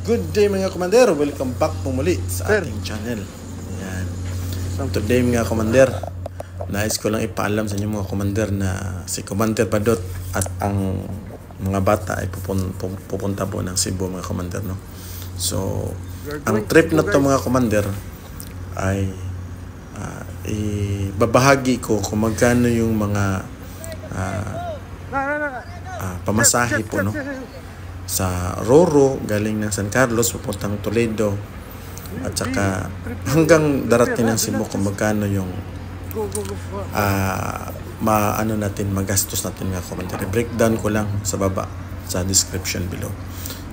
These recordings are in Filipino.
Good day mga commander, welcome back po muli sa ating channel. Ayan. Today mga commander, nais ko lang ipaalam sa inyo mga commander na si Commander Badot at ang mga bata ay pupunta po ng Cebu mga commander, no? So, ang trip na to mga commander ay ibabahagi ko kung magkano yung mga pamasahe po, no? Sa Roro galing ng San Carlos papuntang Toledo at saka hanggang darating ng Cebu kung magkano yung magastos natin nga commander. Breakdown ko lang sa baba sa description below.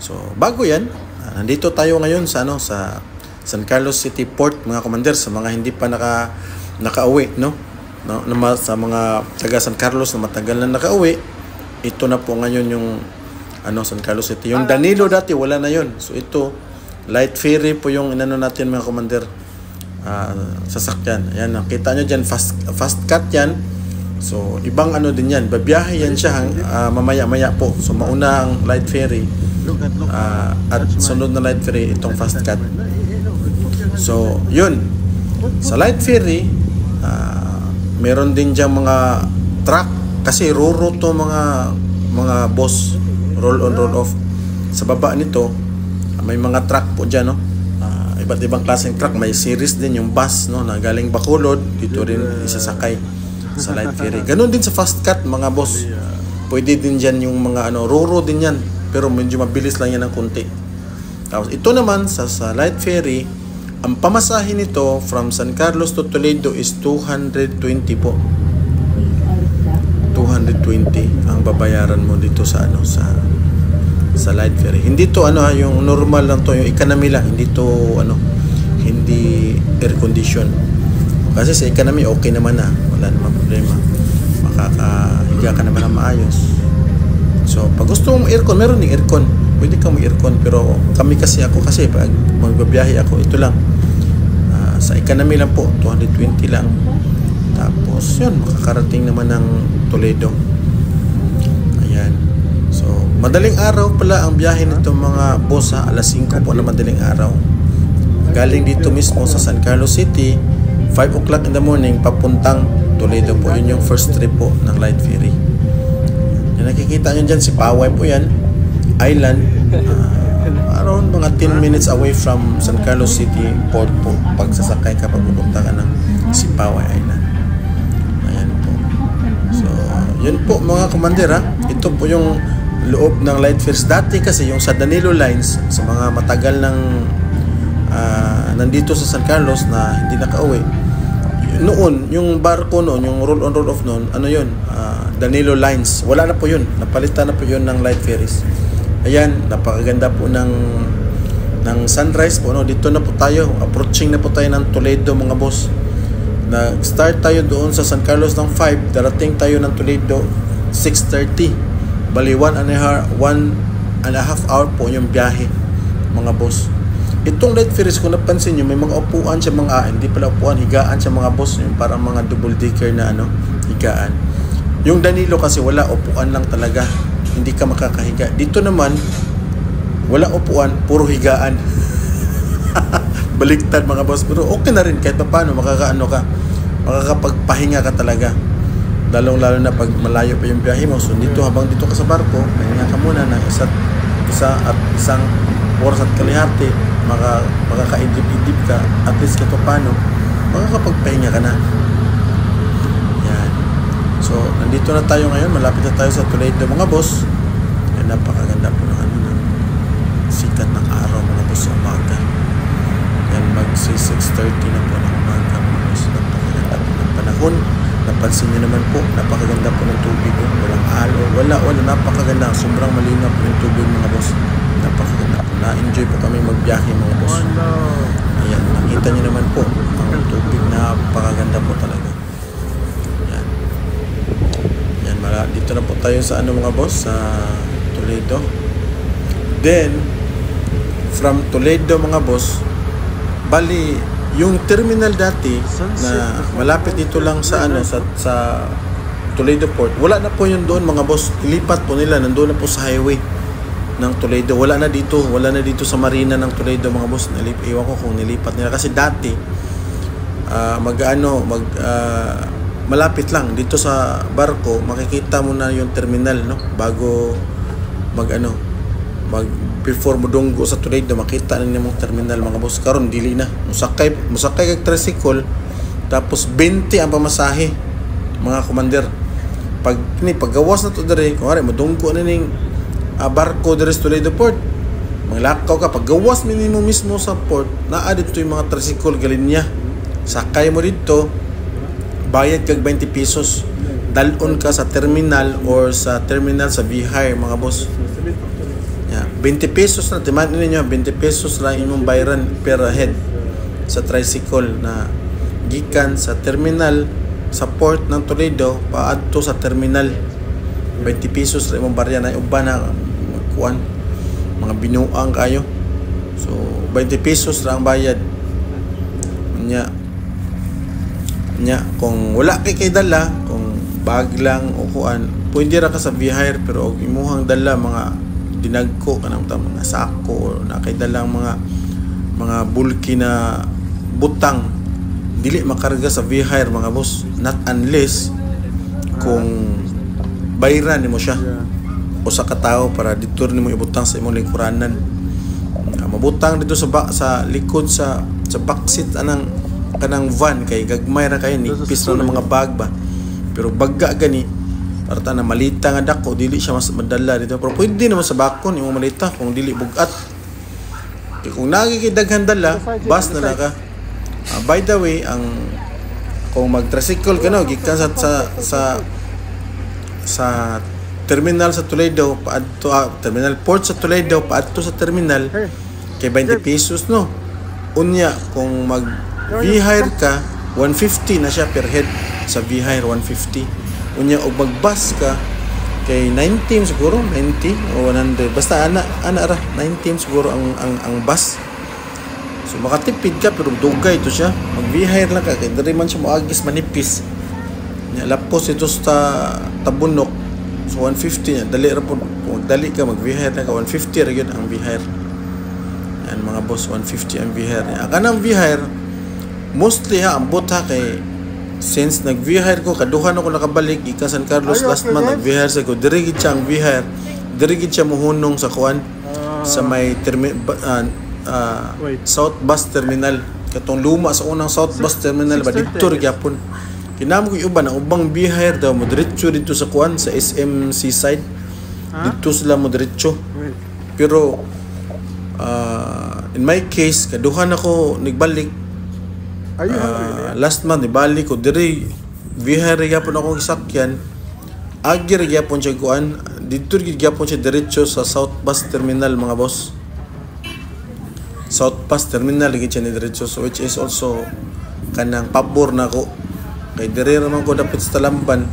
So bago yan, nandito tayo ngayon sa sa San Carlos City Port mga commander, sa mga hindi pa nakauwi, no? Sa mga taga San Carlos na matagal na nakauwi, ito na po ngayon yung San Carlos City. Yung Danilo dati wala na yun. So ito light ferry po yung natin mga commander, sasakyan. Ayan, nakita nyo dyan, fast cut yan. So ibang din yan, babiyahe yan siya mamaya-maya po. So mauna ang light ferry at sunod na light ferry itong fast cut. So yun, sa light ferry meron din dyan mga truck kasi Roro to mga boss, roll on roll off. Sa baba nito may mga truck po dyan, no? Iba't ibang klaseng truck. May series din yung bus, no, na galing Bacolod, dito rin isasakay sa light ferry. Ganun din sa fast cut mga boss, pwede din dyan yung mga Roro din yan, pero medyo mabilis lang yan ng kunti. Tapos ito naman sa light ferry, ang pamasahe nito from San Carlos to Toledo is 220 po. 220 ang babayaran mo dito sa sa light ferry. Hindi to yung normal lang to, yung economy lang, hindi to hindi air condition. Kasi sa economy okay naman wala namang problema. Makakahiga ka naman ng maayos. So pag gusto mong aircon, meron ding aircon. Pwede kang mag-aircon, pero ako kasi pag magbabiyahe ako, ito lang. Sa economy lang po, 220 lang. Tapos yun, makakarating naman ng Toledo. Ayan. So madaling araw pala ang biyahe nito mga boss, alas 5 po na madaling araw. Galing dito mismo sa San Carlos City, 5 o'clock in the morning papuntang Toledo po. Yun yung first trip po ng light ferry. Yan, nakikita nyo dyan, si Paway po yan, island, around mga 10 minutes away from San Carlos City Port po pag sasakay ka, pag pupunta ka ng Sipaway Island. Ayan po. So yun po mga commander, ito po yung loob ng light ferries. Dati kasi yung sa Danilo Lines, sa mga matagal ng nandito sa San Carlos na hindi nakauwi noon, yung barko noon, yung roll on roll off noon, Danilo Lines, wala na po yun, napalitan na po yun ng light ferries. Ayan, napakaganda po ng sunrise po, no? Dito na po tayo, approaching na po tayo ng Toledo mga boss. Nag-start tayo doon sa San Carlos ng 5, darating tayo ng Toledo 6:30. Bali 1.5 hour po yung biyahe mga boss. Itong light ferries, kung napansin nyo, may mga upuan siya, hindi pala upuan, higaan siya mga boss, yung parang mga double decker na higaan. Yung Danilo kasi wala, upuan lang talaga, hindi ka makakahiga. Dito naman wala upuan, puro higaan. Baliktad mga boss, pero okay na rin kahit paano, makakapagpahinga ka talaga, lalong-lalo na pag malayo pa yung biyahe mo. So dito, habang dito ka sa barko, pahinga ka muna ng isang oras at kalahati, makakaidip-idip ka, at least kahit paano makakapagpahinga ka na. Yan. So nandito na tayo ngayon, malapit na tayo sa Toledo mga boss. Yan, napakaganda po ng sikat ng araw mga boss sa umaga. Yan, mag-6:30 na po ng umaga mga boss. Napakaganda po ng panahon. Napansin nyo naman po, napakaganda po ng tubig. Walang alo, wala, napakaganda. Sobrang malinaw po yung tubig mga boss. Napakaganda po. Na-enjoy po kami magbiyahe mga boss. Ayan, nakita nyo naman po ang tubig, napakaganda po talaga. Yan. Yan, dito na po tayo sa mga boss, sa Toledo. Then from Toledo mga boss, bali yung terminal dati na malapit dito lang sa Toledo Port, wala na po yun doon mga boss. Ilipat po nila, nandoon na po sa highway. ng Toledo. Wala na dito sa marina ng Toledo mga boss. Iwan ko kung nilipat nila kasi dati malapit lang dito sa barko, makikita mo na yung terminal, no, bago before mo dunggo sa Toledo, makita na nimong terminal mga boss. Karon dili na, musakay kag tricycle tapos 20 ang pamasahe mga commander. Paggawas na to dire, kung mo dunggo na ning barko dire sa Toledo Port, maglakaw ka, paggawas minimo mismo sa port, naa dito yung mga tricycle galinya, sakay mo dito, bayad kag 20 pesos, dalon ka sa terminal or sa terminal sa V-Hire mga boss. 20 pesos na, timan ninyo, 20 pesos lang imong bayaran per head sa tricycle na gikan sa terminal sa port ng Toledo paadto sa terminal. 20 pesos lang imong bayaran, na uban na kuan mga binuang kayo, so 20 pesos lang bayad nya kung wala kay dala, kung bag lang o kuan, pwede ra ka sa V-Hire, pero og imuhang dala mga dinagko kanang mga sako o nakaidalang mga bulky na butang, dili makarga sa V-Hire mga boss, not unless kung bayran nimo siya o sa katao para dito nimo ibutang sa imong lingkuranan. Mabutang dito sa likod sa backseat kanang van, kay gagmay ra kayo, nipis na ng mga bag ba, pero bagga gani para na malita nga dako, dili siya mas madala dito. Pero pwede naman sa bakon imong malita kung dili bugat. Kung nagikidaghan dala, bus na ka. By the way, kung mag-tricycle ka, no, gikan sa terminal sa Toledo paadto, terminal port sa Toledo paadto sa terminal, kay 20 pesos, no. Unya kung mag V-Hire ka, 150 na siya per head sa V-Hire, 150. Unya og mag-bus ka kay 19 siguro, 90 o 100, basta ana ra 19 siguro ang bus. So makatipid ka, pero dugay ito siya. Mag V-Hire lang ka kay diri man siya moagis, manipis nya, lapos ito sa tabunok. So 150 nya, dali ra po, kung dali ka mag V-Hire na ka, 150 ra gyud ang V-Hire. Yan mga boss, 150 ang V-Hire nya. Kanang V-Hire mostly ambot kay since nag-V-Hire ko, kaduhan ako nakabalik gikan San Carlos last month, nag-V-Hire sa ko, dirigid siya ang V-Hire, dirigid siya muhunong sa kuan sa may South Bus Terminal, katong luma sa unang South Bus Terminal ba dito ri gyapon. Kinamo ko uban ang ubang V-Hire daw mo diretso dito sa kuan sa SM Seaside, dito sila mo diretso. Pero in my case, kaduhan ako nagbalik last month, ibalik ko diri V-Hire gyapon akong isakyan, agi ra gyapon siya kuan, dito gyapon siya diretso sa South Bus Terminal mga boss. South Bus Terminal gyud siya ni diretso, so which is also kanang pabor na ko kay diri ra man ko dapat sa Talamban,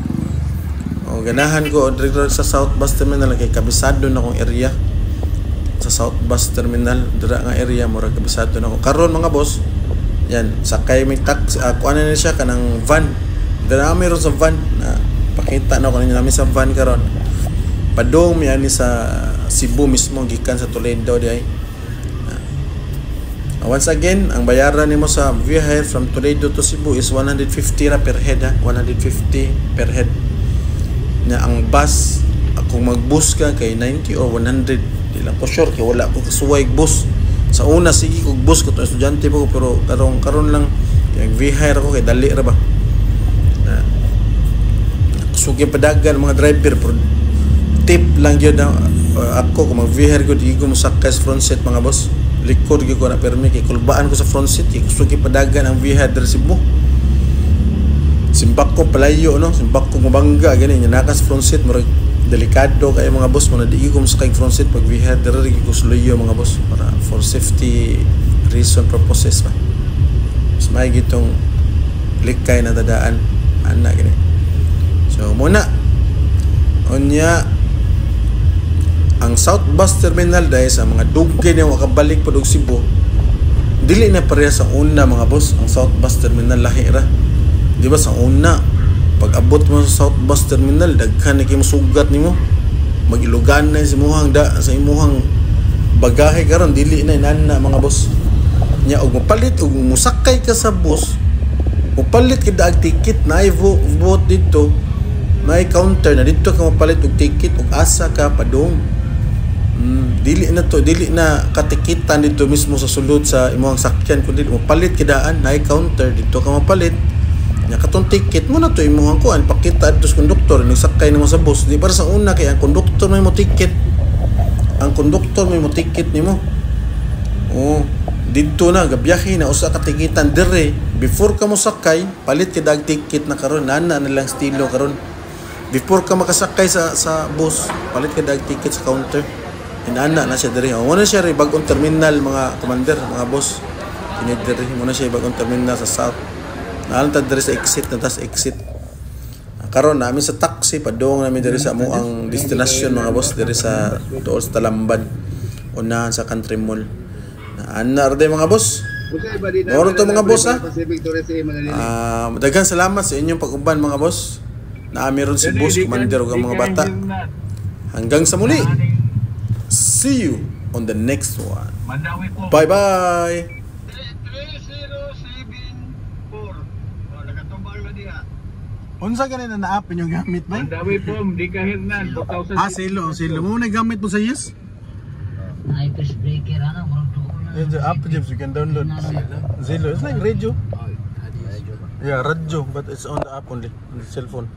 o ganahan ko diri sa South Bus Terminal kay kabisado na akong area sa South Bus Terminal, dira nga area mura kabisado na ko karon mga boss. Yan, sakay may taxi, kuan na siya kanang van. Dala meron sa van na pakita na ko ninyo namin sa van karon. Padong mi ani sa Cebu mismo gikan sa Toledo di ay. Once again, ang bayaran nimo sa V-Hire from Toledo to Cebu is 150 ra per head, 150 per head. Na ang bus, kung mag-bus ka kay 90 or 100, di lang ko sure kay wala ko kasuway bus. Sa una sige kog bus ko to, estudyante pa ko, pero karon lang yung V-Hire ako kay dali ra ba. Sugi padagan mga driver, pero tip lang yun na ako kung mag V-Hire ko, di ko musakay sa front seat mga boss. Likod ko na permi kay kulbaan ko sa front seat, sugi padagan ang V-Hire dari Cebu. Simbak ko palayo, no, simbak ko mabangga gani nya nakas front seat, murag delikado kay mga boss mo na di ko musakay front seat pag V-Hire dari ko suluyo mga boss, para for safety reason purposes ba. Mas may gitong likay na dadaan ana gani. So muna unya ang South Bus Terminal dahil sa mga dugay na makabalik pa og Cebu, dili na pareha sa una mga boss. Ang South Bus Terminal lahi ra, di ba? Sa una pag abot mo sa South Bus Terminal, daghan na kay sugat nimo, Mag-Ilogan na sa imuhang bagahe karon dili na inana mga boss. Nya og mapalit og musakay ka sa bus, mupalit ka daag ticket na vote dito, may counter na dito ka mapalit og ticket og asa ka padung. Dili na katikitan dito mismo sa sulod sa imong sakyan kundi mapalit ka daan na counter dito ka mapalit. Nya katong ticket mo na to imong kuan pakita adto sa konduktor ning sakay nimo sa bus. Di para sa una kay ang konduktor may mo ticket. Ang konduktor may mo ticket nimo. Oh, dito na gabiyahe na usa ka tikitan dire before ka mo sakay palit ka dag ticket na karon na lang estilo karon. Before ka makasakay sa bus palit ka dag ticket sa counter. Inana na siya dire. Muna siya ri bag-ong terminal mga commander, mga boss. Kini dire muna siya bag-ong terminal sa south. Naalta dire sa exit na tas exit. Karon namin sa taxi padung namin dire sa amuang destination mga boss dire sa tuol sa Talamban. Unahan sa Country Mall. Naanar de mga boss. Oro to mga boss ha. Daghang salamat sa inyong pag-uban mga boss. Naami ron si boss, commander ug mga bata. Hanggang sa muli. See you on the next one. Bye bye. 3074. Nakatumbal na diha. Unsa ganina na app yung gamit ba? Mandawi po, di kahirnan 2000. Silo mo na gamit mo sa yes? Ay, press breaker ano, murag tuon na. Yeah, the app Jibs, you can download. Zillow. It's like radio. Yeah, radio, but it's on the app only, on the cell phone.